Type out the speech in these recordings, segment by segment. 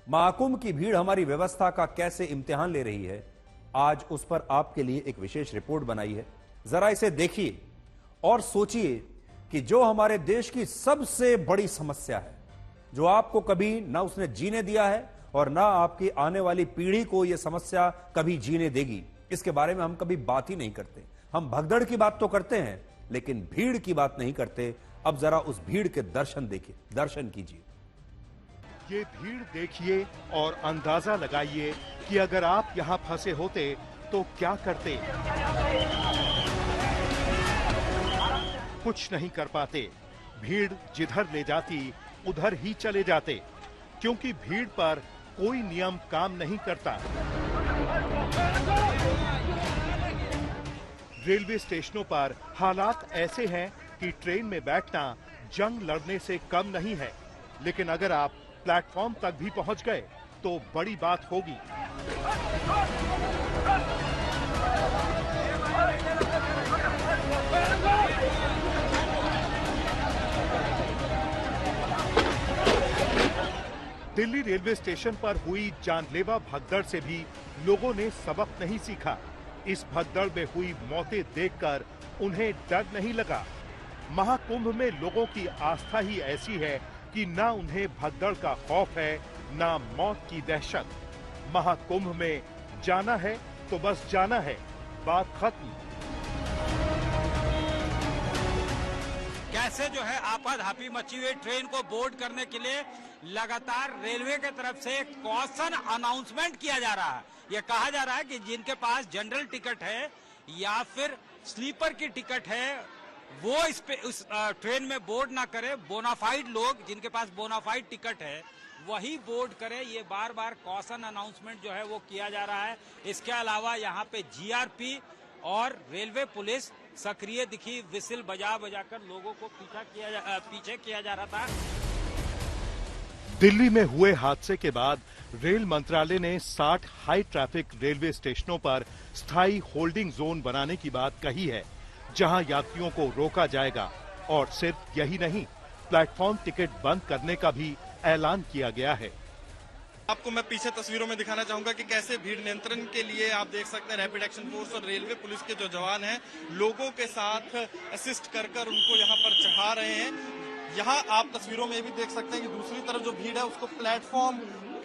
महाकुंभ की भीड़ हमारी व्यवस्था का कैसे इम्तिहान ले रही है, आज उस पर आपके लिए एक विशेष रिपोर्ट बनाई है। जरा इसे देखिए और सोचिए कि जो हमारे देश की सबसे बड़ी समस्या है, जो आपको कभी ना उसने जीने दिया है और ना आपकी आने वाली पीढ़ी को यह समस्या कभी जीने देगी, इसके बारे में हम कभी बात ही नहीं करते। हम भगदड़ की बात तो करते हैं लेकिन भीड़ की बात नहीं करते। अब जरा उस भीड़ के दर्शन देखिए, दर्शन कीजिए। ये भीड़ देखिए और अंदाजा लगाइए कि अगर आप यहाँ फंसे होते तो क्या करते। कुछ नहीं कर पाते। भीड़ जिधर ले जाती उधर ही चले जाते, क्योंकि भीड़ पर कोई नियम काम नहीं करता। रेलवे स्टेशनों पर हालात ऐसे हैं कि ट्रेन में बैठना जंग लड़ने से कम नहीं है, लेकिन अगर आप प्लेटफॉर्म तक भी पहुंच गए तो बड़ी बात होगी। दिल्ली रेलवे स्टेशन पर हुई जानलेवा भगदड़ से भी लोगों ने सबक नहीं सीखा। इस भगदड़ में हुई मौतें देखकर उन्हें डर नहीं लगा। महाकुंभ में लोगों की आस्था ही ऐसी है कि ना उन्हें भगदड़ का खौफ है, ना मौत की दहशत। महाकुंभ में जाना है तो बस जाना है, बात खत्म। कैसे जो है आपाधापी मची हुई ट्रेन को बोर्ड करने के लिए लगातार रेलवे की तरफ से कॉशन अनाउंसमेंट किया जा रहा है। यह कहा जा रहा है कि जिनके पास जनरल टिकट है या फिर स्लीपर की टिकट है वो उस ट्रेन में बोर्ड ना करे। बोनाफाइड लोग जिनके पास बोनाफाइड टिकट है वही बोर्ड करे। ये बार बार कॉशन अनाउंसमेंट जो है वो किया जा रहा है। इसके अलावा यहाँ पे जीआरपी और रेलवे पुलिस सक्रिय दिखी, विसिल बजा बजाकर लोगों को पीछे किया जा रहा था। दिल्ली में हुए हादसे के बाद रेल मंत्रालय ने 60 हाई ट्रैफिक रेलवे स्टेशनों पर स्थायी होल्डिंग जोन बनाने की बात कही है, जहां यात्रियों को रोका जाएगा। और सिर्फ यही नहीं, प्लेटफॉर्म टिकट बंद करने का भी ऐलान किया गया है। आपको मैं पीछे तस्वीरों में दिखाना चाहूंगा कि कैसे भीड़ नियंत्रण के लिए आप देख सकते हैं रैपिड एक्शन फोर्स और रेलवे पुलिस के जो जवान हैं लोगों के साथ असिस्ट कर उनको यहाँ पर चढ़ा रहे हैं। यहाँ आप तस्वीरों में भी देख सकते हैं कि दूसरी तरफ जो भीड़ है उसको प्लेटफॉर्म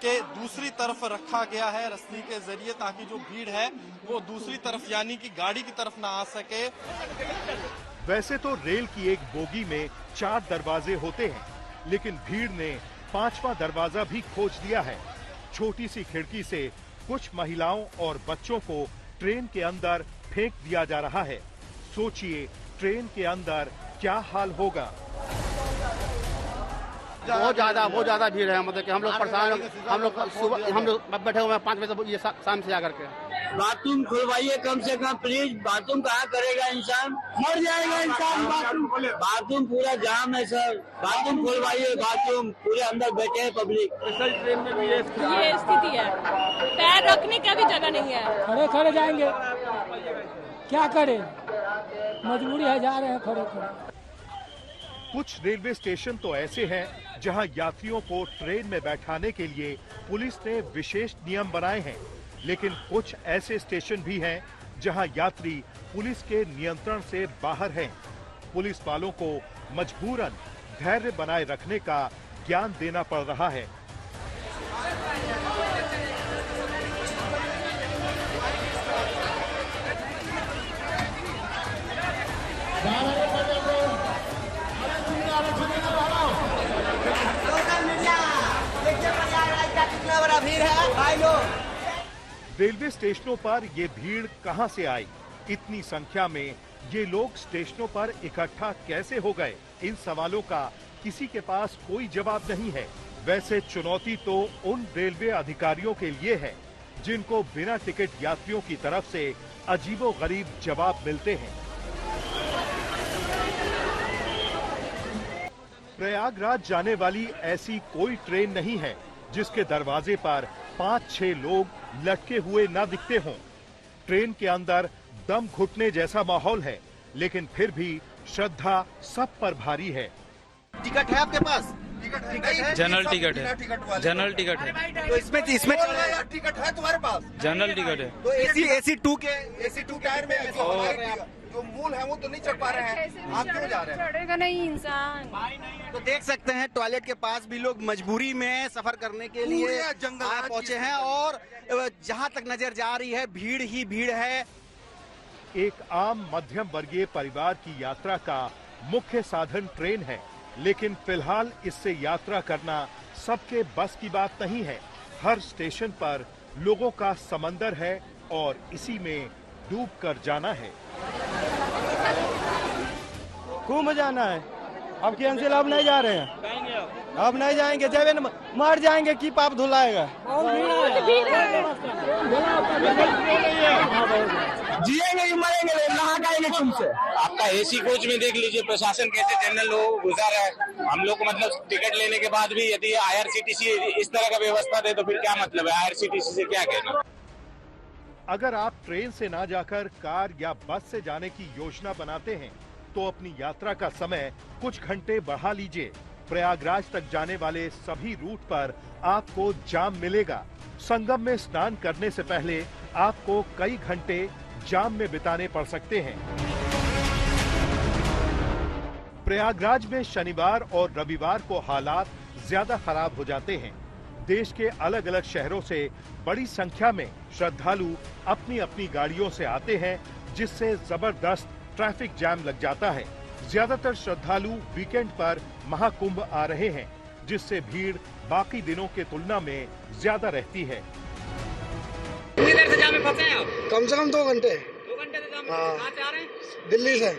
के दूसरी तरफ रखा गया है रस्सी के जरिए, ताकि जो भीड़ है वो दूसरी तरफ यानी कि गाड़ी की तरफ ना आ सके। वैसे तो रेल की एक बोगी में 4 दरवाजे होते हैं, लेकिन भीड़ ने 5वां दरवाजा भी खोज दिया है। छोटी सी खिड़की से कुछ महिलाओं और बच्चों को ट्रेन के अंदर फेंक दिया जा रहा है। सोचिए ट्रेन के अंदर क्या हाल होगा। बहुत ज्यादा भीड़ है। मतलब कि हम लोग परेशान, हम लोग बैठे हुए हैं 5 बजे ये शाम से आकर के। बाथरूम खुलवाइए कम से कम प्लीज। बाथरूम कहाँ करेगा इंसान, मर जाएगा इंसान। बाथरूम पूरा जाम है सर, बाथरूम खुलवाइए। बाथरूम पूरे अंदर बैठे हैं पब्लिक। ट्रेन में भी ये स्थिति है, पैर रखने का भी जगह नहीं है। खड़े जाएंगे, क्या करें, मजबूरी है, जा रहे हैं खड़े। कुछ रेलवे स्टेशन तो ऐसे हैं जहां यात्रियों को ट्रेन में बैठाने के लिए पुलिस ने विशेष नियम बनाए हैं, लेकिन कुछ ऐसे स्टेशन भी हैं जहां यात्री पुलिस के नियंत्रण से बाहर हैं। पुलिस वालों को मजबूरन धैर्य बनाए रखने का ज्ञान देना पड़ रहा है। रेलवे स्टेशनों पर ये भीड़ कहां से आई? इतनी संख्या में ये लोग स्टेशनों पर इकट्ठा कैसे हो गए? इन सवालों का किसी के पास कोई जवाब नहीं है। वैसे चुनौती तो उन रेलवे अधिकारियों के लिए है जिनको बिना टिकट यात्रियों की तरफ से अजीबोगरीब जवाब मिलते हैं। प्रयागराज जाने वाली ऐसी कोई ट्रेन नहीं है जिसके दरवाजे पर 5-6 लोग लटके हुए न दिखते हों। ट्रेन के अंदर दम घुटने जैसा माहौल है, लेकिन फिर भी श्रद्धा सब पर भारी है। टिकट है आपके पास? जनरल टिकट है, जनरल टिकट है। तो इसमें टिकट है तुम्हारे पास? जनरल टिकट है। तो एसी 2 के AC 2 टायर में जो मूल है वो तो नहीं चढ़ पा रहे हैं, आप क्यों जा रहे हैं? चढ़ेगा नहीं इंसान। तो देख सकते हैं टॉयलेट के पास भी लोग मजबूरी में सफर करने के लिए जंगल पहुंचे हैं और जहां तक नजर जा रही है भीड़ ही भीड़ है। एक आम मध्यम वर्गीय परिवार की यात्रा का मुख्य साधन ट्रेन है, लेकिन फिलहाल इससे यात्रा करना सबके बस की बात नहीं है। हर स्टेशन पर लोगों का समंदर है और इसी में डूब कर जाना है। खूब मजा आना है। अब कैंसिल, अब नहीं जा रहे हैं, अब नहीं जाएंगे, जब मर जाएंगे की पाप धुलाएगा। जिएंगे कि मरेंगे, नहा खाएंगे तुमसे। आपका एसी कोच में देख लीजिए प्रशासन कैसे जनरल लोगों को घुसा रहा है। हम लोग को मतलब टिकट लेने के बाद भी यदि IRCTC इस तरह का व्यवस्था दे तो फिर क्या मतलब है, IRCTC से क्या कहना। अगर आप ट्रेन से ना जाकर कार या बस से जाने की योजना बनाते हैं तो अपनी यात्रा का समय कुछ घंटे बढ़ा लीजिए। प्रयागराज तक जाने वाले सभी रूट पर आपको जाम मिलेगा। संगम में स्नान करने से पहले आपको कई घंटे जाम में बिताने पड़ सकते हैं। प्रयागराज में शनिवार और रविवार को हालात ज्यादा खराब हो जाते हैं। देश के अलग अलग शहरों से बड़ी संख्या में श्रद्धालु अपनी अपनी गाड़ियों से आते हैं, जिससे जबरदस्त ट्रैफिक जैम लग जाता है। ज्यादातर श्रद्धालु वीकेंड पर महाकुंभ आ रहे हैं, जिससे भीड़ बाकी दिनों के तुलना में ज्यादा रहती है। कितनी देर से जाम में फंसे हैं आप? कम से कम 2 घंटे। 2 घंटे से जाम में कहाँ से आ रहे हैं? दिल्ली से।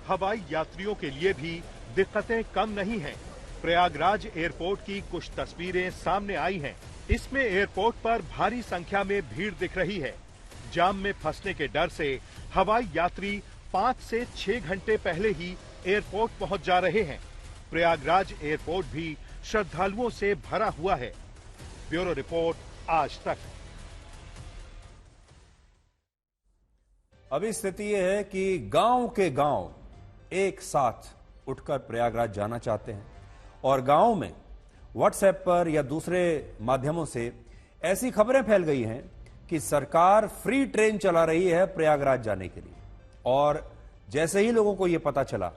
हवाई यात्रियों के लिए भी दिक्कतें कम नहीं हैं। प्रयागराज एयरपोर्ट की कुछ तस्वीरें सामने आई हैं। इसमें एयरपोर्ट पर भारी संख्या में भीड़ दिख रही है। जाम में फंसने के डर से हवाई यात्री 5 से 6 घंटे पहले ही एयरपोर्ट पहुंच जा रहे हैं। प्रयागराज एयरपोर्ट भी श्रद्धालुओं से भरा हुआ है। ब्यूरो रिपोर्ट, आज तक। अभी स्थिति यह है कि गांव के गांव एक साथ उठकर प्रयागराज जाना चाहते हैं और गांव में व्हाट्सएप पर या दूसरे माध्यमों से ऐसी खबरें फैल गई हैं कि सरकार फ्री ट्रेन चला रही है प्रयागराज जाने के लिए। और जैसे ही लोगों को यह पता चला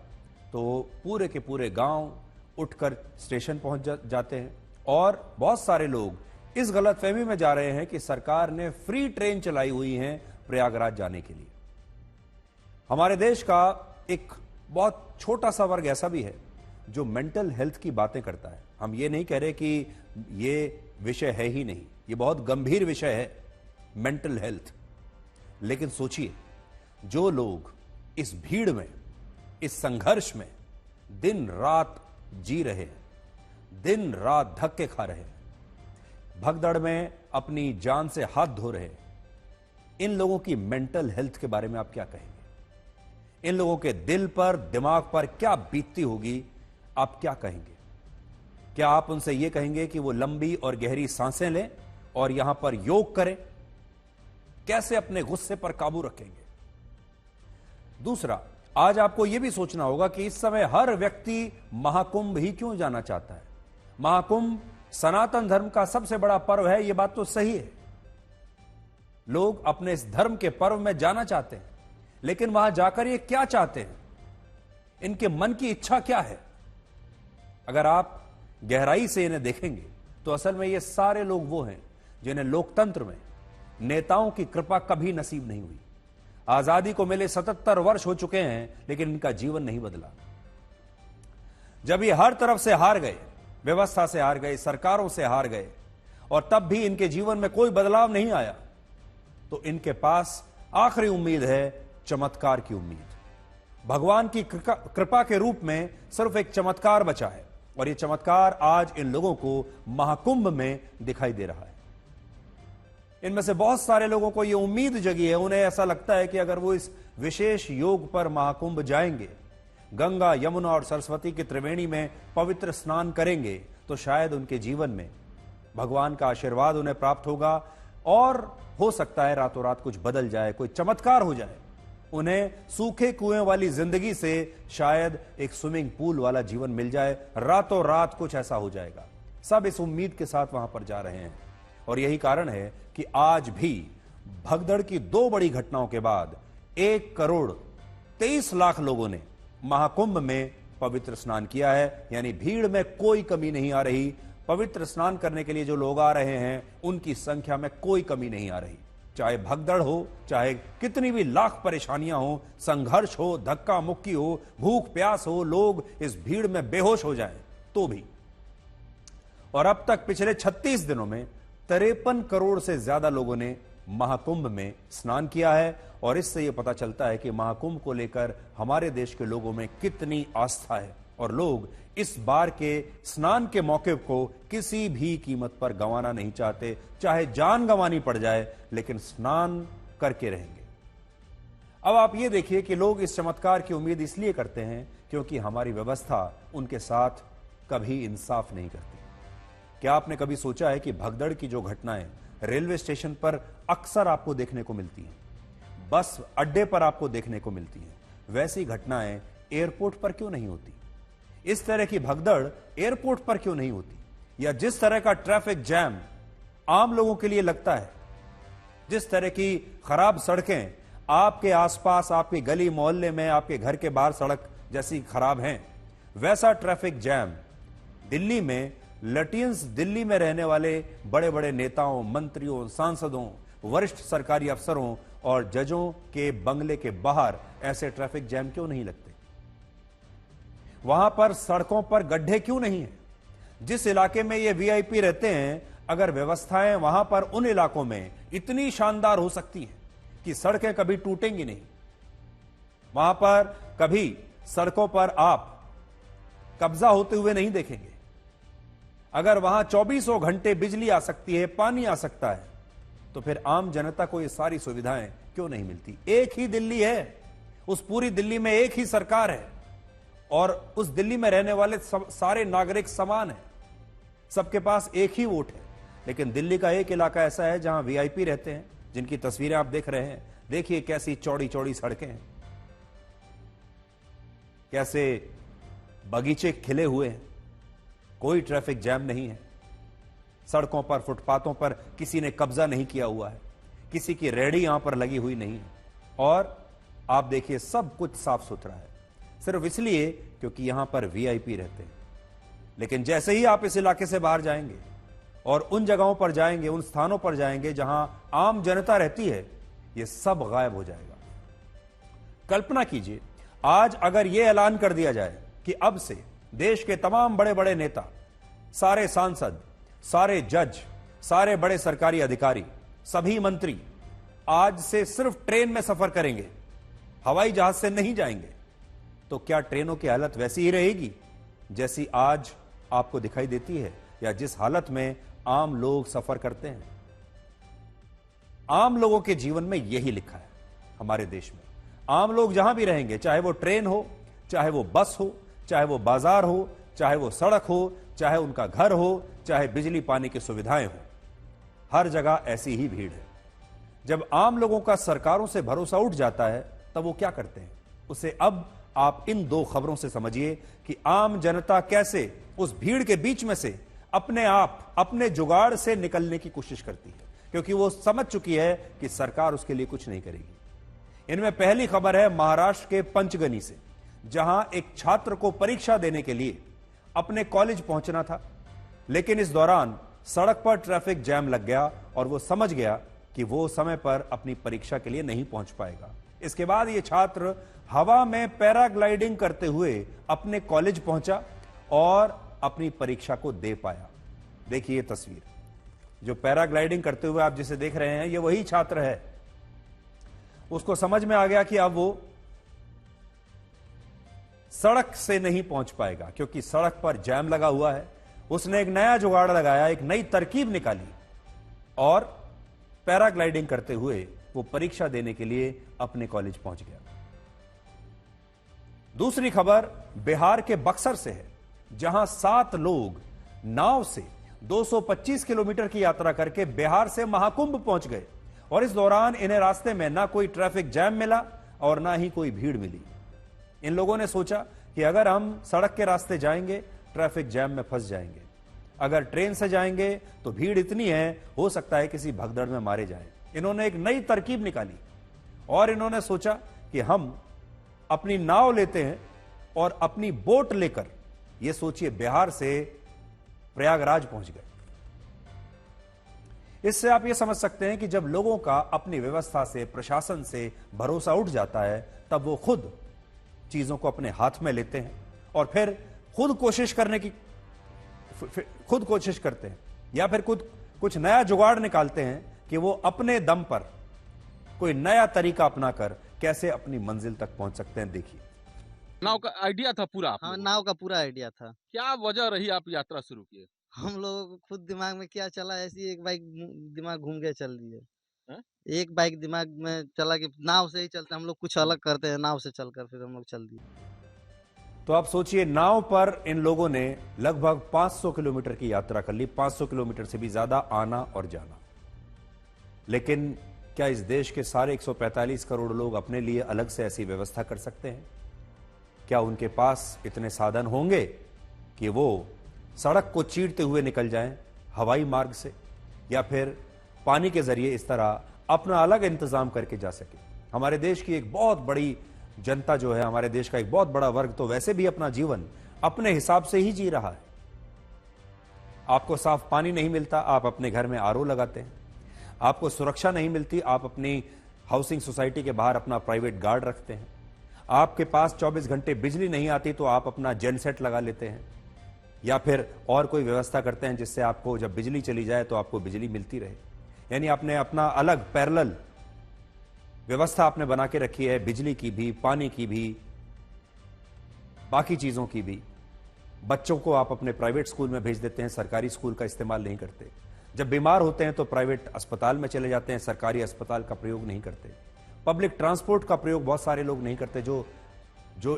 तो पूरे के पूरे गांव उठकर स्टेशन पहुंच जाते हैं और बहुत सारे लोग इस गलतफहमी में जा रहे हैं कि सरकार ने फ्री ट्रेन चलाई हुई है प्रयागराज जाने के लिए। हमारे देश का एक बहुत छोटा सा वर्ग ऐसा भी है जो मेंटल हेल्थ की बातें करता है। हम ये नहीं कह रहे कि ये विषय है ही नहीं, ये बहुत गंभीर विषय है मेंटल हेल्थ। लेकिन सोचिए, जो लोग इस भीड़ में, इस संघर्ष में दिन रात जी रहे हैं, दिन रात धक्के खा रहे हैं, भगदड़ में अपनी जान से हाथ धो रहे हैं, इन लोगों की मेंटल हेल्थ के बारे में आप क्या कहेंगे? इन लोगों के दिल पर, दिमाग पर क्या बीतती होगी, आप क्या कहेंगे? क्या आप उनसे यह कहेंगे कि वो लंबी और गहरी सांसें लें और यहां पर योग करें? कैसे अपने गुस्से पर काबू रखेंगे? दूसरा, आज आपको यह भी सोचना होगा कि इस समय हर व्यक्ति महाकुंभ ही क्यों जाना चाहता है। महाकुंभ सनातन धर्म का सबसे बड़ा पर्व है, यह बात तो सही है। लोग अपने इस धर्म के पर्व में जाना चाहते हैं, लेकिन वहां जाकर ये क्या चाहते हैं, इनके मन की इच्छा क्या है? अगर आप गहराई से इन्हें देखेंगे तो असल में ये सारे लोग वो हैं जिन्हें लोकतंत्र में नेताओं की कृपा कभी नसीब नहीं हुई। आजादी को मिले 77 वर्ष हो चुके हैं, लेकिन इनका जीवन नहीं बदला। जब ये हर तरफ से हार गए, व्यवस्था से हार गए, सरकारों से हार गए, और तब भी इनके जीवन में कोई बदलाव नहीं आया, तो इनके पास आखिरी उम्मीद है चमत्कार की उम्मीद। भगवान की कृपा के रूप में सिर्फ एक चमत्कार बचा है, और यह चमत्कार आज इन लोगों को महाकुंभ में दिखाई दे रहा है। इनमें से बहुत सारे लोगों को यह उम्मीद जगी है, उन्हें ऐसा लगता है कि अगर वो इस विशेष योग पर महाकुंभ जाएंगे, गंगा, यमुना और सरस्वती की त्रिवेणी में पवित्र स्नान करेंगे, तो शायद उनके जीवन में भगवान का आशीर्वाद उन्हें प्राप्त होगा और हो सकता है रातों रात कुछ बदल जाए, कोई चमत्कार हो जाए। उन्हें सूखे कुएं वाली जिंदगी से शायद एक स्विमिंग पूल वाला जीवन मिल जाए, रातों रात कुछ ऐसा हो जाएगा। सब इस उम्मीद के साथ वहां पर जा रहे हैं और यही कारण है कि आज भी भगदड़ की 2 बड़ी घटनाओं के बाद 1,23,00,000 लोगों ने महाकुंभ में पवित्र स्नान किया है। यानी भीड़ में कोई कमी नहीं आ रही। पवित्र स्नान करने के लिए जो लोग आ रहे हैं उनकी संख्या में कोई कमी नहीं आ रही। चाहे भगदड़ हो, चाहे कितनी भी लाख परेशानियां हो, संघर्ष हो, धक्का मुक्की हो, भूख प्यास हो, लोग इस भीड़ में बेहोश हो जाएं तो भी। और अब तक पिछले 36 दिनों में 53 करोड़ से ज्यादा लोगों ने महाकुंभ में स्नान किया है और इससे यह पता चलता है कि महाकुंभ को लेकर हमारे देश के लोगों में कितनी आस्था है और लोग इस बार के स्नान के मौके को किसी भी कीमत पर गंवाना नहीं चाहते, चाहे जान गंवानी पड़ जाए, लेकिन स्नान करके रहेंगे। अब आप ये देखिए कि लोग इस चमत्कार की उम्मीद इसलिए करते हैं क्योंकि हमारी व्यवस्था उनके साथ कभी इंसाफ नहीं करती। क्या आपने कभी सोचा है कि भगदड़ की जो घटनाएं रेलवे स्टेशन पर अक्सर आपको देखने को मिलती हैं, बस अड्डे पर आपको देखने को मिलती हैं, वैसी घटनाएं एयरपोर्ट पर क्यों नहीं होती? इस तरह की भगदड़ एयरपोर्ट पर क्यों नहीं होती? या जिस तरह का ट्रैफिक जैम आम लोगों के लिए लगता है, जिस तरह की खराब सड़कें आपके आसपास, आपके गली मोहल्ले में, आपके घर के बाहर सड़क जैसी खराब हैं, वैसा ट्रैफिक जैम दिल्ली में लटियंस दिल्ली में रहने वाले बड़े बड़े नेताओं, मंत्रियों, सांसदों, वरिष्ठ सरकारी अफसरों और जजों के बंगले के बाहर ऐसे ट्रैफिक जैम क्यों नहीं लगते? वहां पर सड़कों पर गड्ढे क्यों नहीं है? जिस इलाके में ये वीआईपी रहते हैं, अगर व्यवस्थाएं वहां पर उन इलाकों में इतनी शानदार हो सकती हैं कि सड़कें कभी टूटेंगी नहीं, वहां पर कभी सड़कों पर आप कब्जा होते हुए नहीं देखेंगे, अगर वहां 24 घंटे बिजली आ सकती है, पानी आ सकता है, तो फिर आम जनता को ये सारी सुविधाएं क्यों नहीं मिलती? एक ही दिल्ली है, उस पूरी दिल्ली में एक ही सरकार है और उस दिल्ली में रहने वाले सारे नागरिक समान हैं, सबके पास एक ही वोट है। लेकिन दिल्ली का एक इलाका ऐसा है जहां वीआईपी रहते हैं, जिनकी तस्वीरें आप देख रहे हैं। देखिए कैसी चौड़ी चौड़ी सड़कें हैं, कैसे बगीचे खिले हुए हैं, कोई ट्रैफिक जैम नहीं है, सड़कों पर, फुटपाथों पर किसी ने कब्जा नहीं किया हुआ है, किसी की रेहड़ी यहां पर लगी हुई नहीं है और आप देखिए सब कुछ साफ सुथरा है, सिर्फ इसलिए क्योंकि यहां पर वीआईपी रहते हैं। लेकिन जैसे ही आप इस इलाके से बाहर जाएंगे और उन जगहों पर जाएंगे, उन स्थानों पर जाएंगे जहां आम जनता रहती है, यह सब गायब हो जाएगा। कल्पना कीजिए आज अगर यह ऐलान कर दिया जाए कि अब से देश के तमाम बड़े बड़े नेता, सारे सांसद, सारे जज, सारे बड़े सरकारी अधिकारी, सभी मंत्री आज से सिर्फ ट्रेन में सफर करेंगे, हवाई जहाज से नहीं जाएंगे, तो क्या ट्रेनों की हालत वैसी ही रहेगी जैसी आज आपको दिखाई देती है या जिस हालत में आम लोग सफर करते हैं? आम लोगों के जीवन में यही लिखा है हमारे देश में। आम लोग जहां भी रहेंगे, चाहे वो ट्रेन हो, चाहे वो बस हो, चाहे वो बाजार हो, चाहे वो सड़क हो, चाहे उनका घर हो, चाहे बिजली पानी की सुविधाएं हो, हर जगह ऐसी ही भीड़ है। जब आम लोगों का सरकारों से भरोसा उठ जाता है तब वो क्या करते हैं? उसे अब आप इन 2 खबरों से समझिए कि आम जनता कैसे उस भीड़ के बीच में से अपने आप, अपने जुगाड़ से निकलने की कोशिश करती है, क्योंकि वो समझ चुकी है कि सरकार उसके लिए कुछ नहीं करेगी। इनमें पहली खबर है महाराष्ट्र के पंचगनी से, जहां एक छात्र को परीक्षा देने के लिए अपने कॉलेज पहुंचना था, लेकिन इस दौरान सड़क पर ट्रैफिक जैम लग गया और वो समझ गया कि वो समय पर अपनी परीक्षा के लिए नहीं पहुंच पाएगा। इसके बाद ये छात्र हवा में पैराग्लाइडिंग करते हुए अपने कॉलेज पहुंचा और अपनी परीक्षा को दे पाया। देखिए तस्वीर, जो पैराग्लाइडिंग करते हुए आप जिसे देख रहे हैं, ये वही छात्र है। उसको समझ में आ गया कि अब वो सड़क से नहीं पहुंच पाएगा क्योंकि सड़क पर जैम लगा हुआ है। उसने एक नया जुगाड़ लगाया, एक नई तरकीब निकाली और पैराग्लाइडिंग करते हुए वो परीक्षा देने के लिए अपने कॉलेज पहुंच गया। दूसरी खबर बिहार के बक्सर से है, जहां 7 लोग नाव से 225 किलोमीटर की यात्रा करके बिहार से महाकुंभ पहुंच गए और इस दौरान इन्हें रास्ते में ना कोई ट्रैफिक जैम मिला और ना ही कोई भीड़ मिली। इन लोगों ने सोचा कि अगर हम सड़क के रास्ते जाएंगे ट्रैफिक जैम में फंस जाएंगे, अगर ट्रेन से जाएंगे तो भीड़ इतनी है हो सकता है किसी भगदड़ में मारे जाएं। इन्होंने एक नई तरकीब निकाली और इन्होंने सोचा कि हम अपनी नाव लेते हैं और अपनी बोट लेकर, यह सोचिए, बिहार से प्रयागराज पहुंच गए। इससे आप यह समझ सकते हैं कि जब लोगों का अपनी व्यवस्था से, प्रशासन से भरोसा उठ जाता है तब वो खुद चीजों को अपने हाथ में लेते हैं और फिर खुद कोशिश करते हैं या फिर खुद कुछ नया जुगाड़ निकालते हैं कि वो अपने दम पर कोई नया तरीका अपनाकर कैसे अपनी मंजिल तक पहुंच सकते हैं। देखिए, नाव का आइडिया था पूरा। हाँ, नाव का पूरा आइडिया था। क्या वजह रही आप यात्रा शुरू किए? हम लोगों को खुद दिमाग में क्या चला, ऐसी एक बाइक दिमाग घूम के चल दिए। एक बाइक दिमाग में चला कि नाव से ही चलते, हम लोग कुछ अलग करते हैं, नाव से चलकर फिर हम लोग चल दिए। तो आप सोचिए, नाव पर इन लोगों ने लगभग 500 किलोमीटर की यात्रा कर ली, 500 किलोमीटर से भी ज्यादा आना और जाना। लेकिन क्या इस देश के सारे 145 करोड़ लोग अपने लिए अलग से ऐसी व्यवस्था कर सकते हैं? क्या उनके पास इतने साधन होंगे कि वो सड़क को चीरते हुए निकल जाएं हवाई मार्ग से, या फिर पानी के जरिए इस तरह अपना अलग इंतजाम करके जा सके? हमारे देश की एक बहुत बड़ी जनता जो है, हमारे देश का एक बहुत बड़ा वर्ग तो वैसे भी अपना जीवन अपने हिसाब से ही जी रहा है। आपको साफ पानी नहीं मिलता, आप अपने घर में आरओ लगाते हैं। आपको सुरक्षा नहीं मिलती, आप अपनी हाउसिंग सोसाइटी के बाहर अपना प्राइवेट गार्ड रखते हैं। आपके पास 24 घंटे बिजली नहीं आती तो आप अपना जेनसेट लगा लेते हैं या फिर और कोई व्यवस्था करते हैं जिससे आपको जब बिजली चली जाए तो आपको बिजली मिलती रहे। यानी आपने अपना अलग पैरेलल व्यवस्था आपने बना के रखी है, बिजली की भी, पानी की भी, बाकी चीजों की भी। बच्चों को आप अपने प्राइवेट स्कूल में भेज देते हैं, सरकारी स्कूल का इस्तेमाल नहीं करते। जब बीमार होते हैं तो प्राइवेट अस्पताल में चले जाते हैं, सरकारी अस्पताल का प्रयोग नहीं करते। पब्लिक ट्रांसपोर्ट का प्रयोग बहुत सारे लोग नहीं करते जो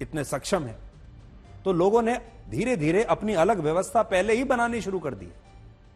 इतने सक्षम है। तो लोगों ने धीरे धीरे अपनी अलग व्यवस्था पहले ही बनानी शुरू कर दी।